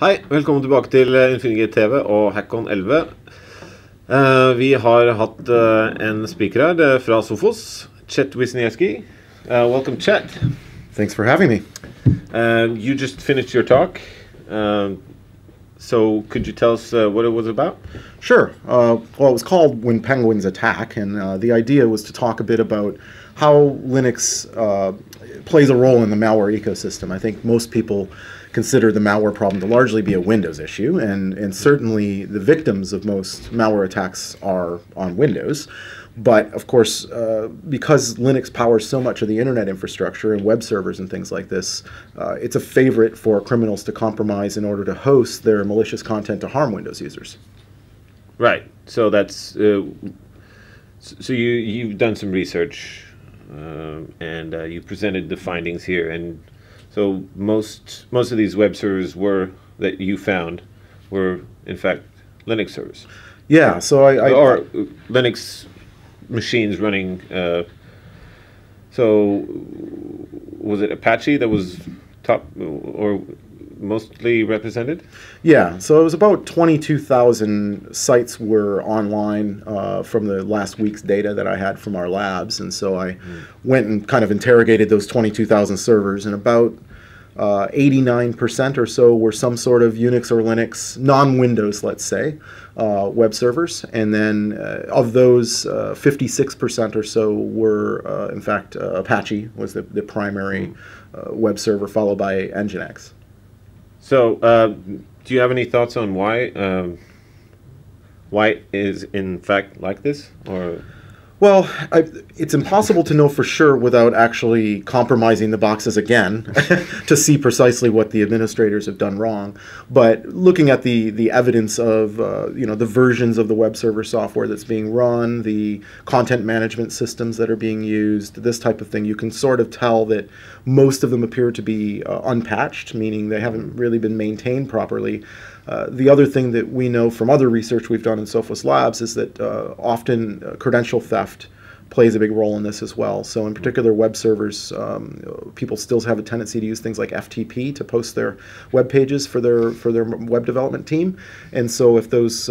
Hei, velkommen tilbake til Infinigate TV og HackCON 11. Vi har hatt en speaker her, det er fra Sophos, Chet Wisniewski. Welcome, Chet. Thanks for having me. You just finished your talk. So could you tell us what it was about? Sure. Well, it was called When Penguins Attack, and the idea was to talk a bit about how Linux plays a role in the malware ecosystem. I think most people consider the malware problem to largely be a Windows issue, and certainly the victims of most malware attacks are on Windows. But of course, because Linux powers so much of the internet infrastructure and web servers and things like this, it's a favorite for criminals to compromise in order to host their malicious content to harm Windows users. Right. So that's so you've done some research and you presented the findings here, and so most of these web servers that you found were in fact Linux servers. Yeah. So or Linux machines running. So was it Apache that was top or mostly represented? Yeah, so it was about 22,000 sites were online from the last week's data that I had from our labs, and so I went and kind of interrogated those 22,000 servers, and about 89% or so were some sort of Unix or Linux, non-Windows, let's say, web servers, and then of those, 56% or so were, in fact, Apache was the primary web server, followed by Nginx. So, do you have any thoughts on why it is in fact like this, or? Well, it's impossible to know for sure without actually compromising the boxes again to see precisely what the administrators have done wrong. But looking at the evidence of the versions of the web server software that's being run, the content management systems that are being used, this type of thing, you can sort of tell that most of them appear to be unpatched, meaning they haven't really been maintained properly. The other thing that we know from other research we've done in Sophos Labs is that often credential theft plays a big role in this as well. So in particular web servers, people still have a tendency to use things like FTP to post their web pages for their web development team. And so if those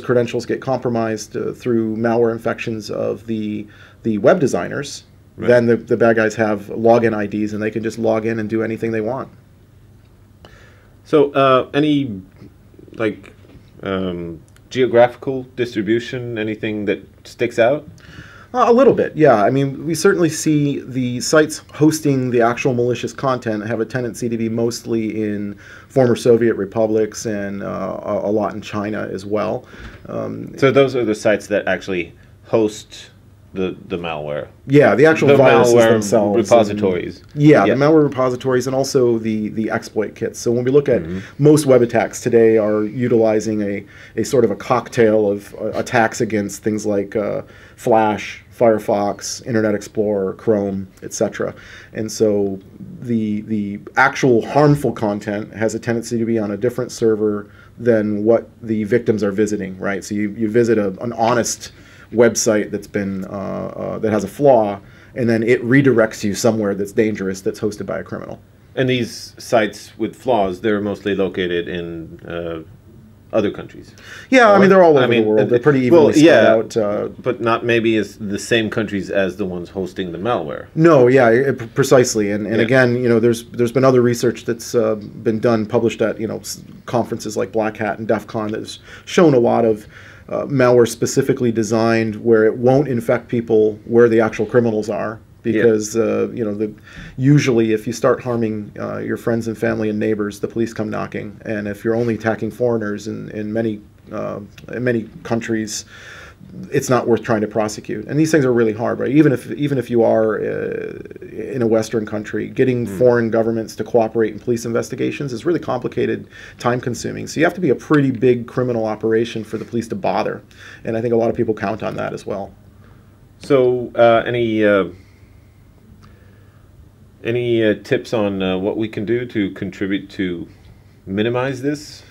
credentials get compromised through malware infections of the web designers, right, then the bad guys have login IDs and they can just log in and do anything they want. So any geographical distribution, anything that sticks out? A little bit, yeah. I mean, we certainly see the sites hosting the actual malicious content have a tendency to be mostly in former Soviet republics and a lot in China as well. So those are the sites that actually host the malware. Yeah, the actual viruses themselves. Repositories. And, yeah, the malware repositories and also the exploit kits. So when we look at most web attacks today are utilizing a sort of a cocktail of attacks against things like Flash, Firefox, Internet Explorer, Chrome, etc. And so the actual harmful content has a tendency to be on a different server than what the victims are visiting, right? So you visit an honest website that's been that has a flaw, and then it redirects you somewhere that's dangerous, that's hosted by a criminal. And these sites with flaws, they're mostly located in other countries. Yeah, I mean they're all over the world. They're pretty evenly spread out. But not maybe as the same countries as the ones hosting the malware. No, yeah, precisely. And again, there's been other research that's been done, published at conferences like Black Hat and DEF CON that's shown a lot of malware specifically designed where it won't infect people where the actual criminals are, because usually if you start harming your friends and family and neighbors, the police come knocking, and if you're only attacking foreigners in many countries, it's not worth trying to prosecute. And these things are really hard, right? Even if you are in a Western country, getting foreign governments to cooperate in police investigations is really complicated, time-consuming. So you have to be a pretty big criminal operation for the police to bother. And I think a lot of people count on that as well. So any tips on what we can do to contribute to minimize this?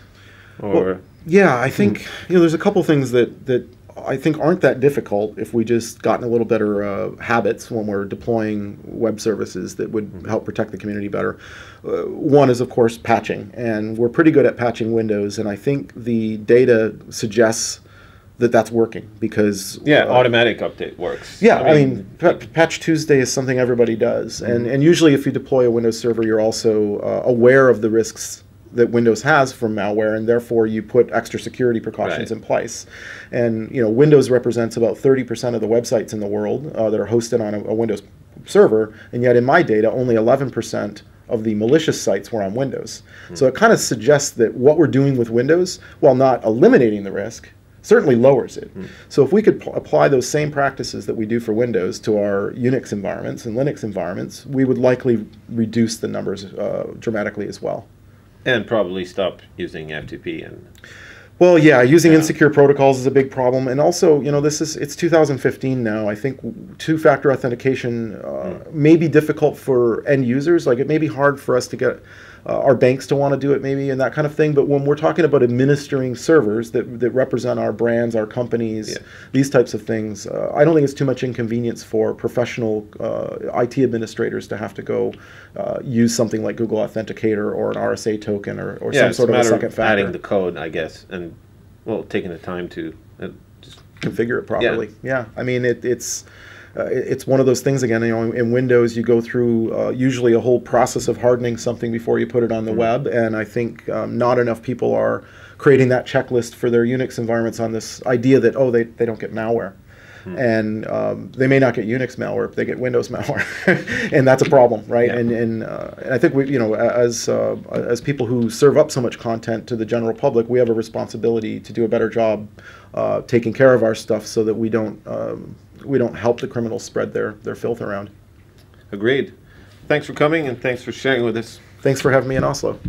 Or well, yeah, I think there's a couple things that I think aren't that difficult if we just gotten a little better habits when we're deploying web services that would help protect the community better. One is, of course, patching, and we're pretty good at patching Windows, and I think the data suggests that that's working because automatic update works. Yeah, I mean Patch Tuesday is something everybody does, and usually if you deploy a Windows server, you're also aware of the risks that Windows has from malware, and therefore you put extra security precautions in place. And Windows represents about 30% of the websites in the world that are hosted on a Windows server, and yet in my data, only 11% of the malicious sites were on Windows. So it kind of suggests that what we're doing with Windows, while not eliminating the risk, certainly lowers it. So if we could apply those same practices that we do for Windows to our Unix environments and Linux environments, we would likely reduce the numbers dramatically as well. And probably stop using FTP and... Well, yeah, using insecure protocols is a big problem, and also, it's 2015 now. I think two-factor authentication may be difficult for end users. Like, it may be hard for us to get our banks to want to do it, maybe, and that kind of thing. But when we're talking about administering servers that represent our brands, our companies, these types of things, I don't think it's too much inconvenience for professional IT administrators to have to go use something like Google Authenticator or an RSA token or some sort of a second factor. Adding the code, I guess, and taking the time to just configure it properly. Yeah, I mean it's one of those things again. In Windows, you go through usually a whole process of hardening something before you put it on the web, and I think not enough people are creating that checklist for their Unix environments on this idea that they don't get malware. And they may not get Unix malware, but they get Windows malware, and that's a problem, right? And I think we, as people who serve up so much content to the general public, we have a responsibility to do a better job taking care of our stuff, so that we don't help the criminals spread their filth around. Agreed. Thanks for coming, and thanks for sharing with us. Thanks for having me in Oslo.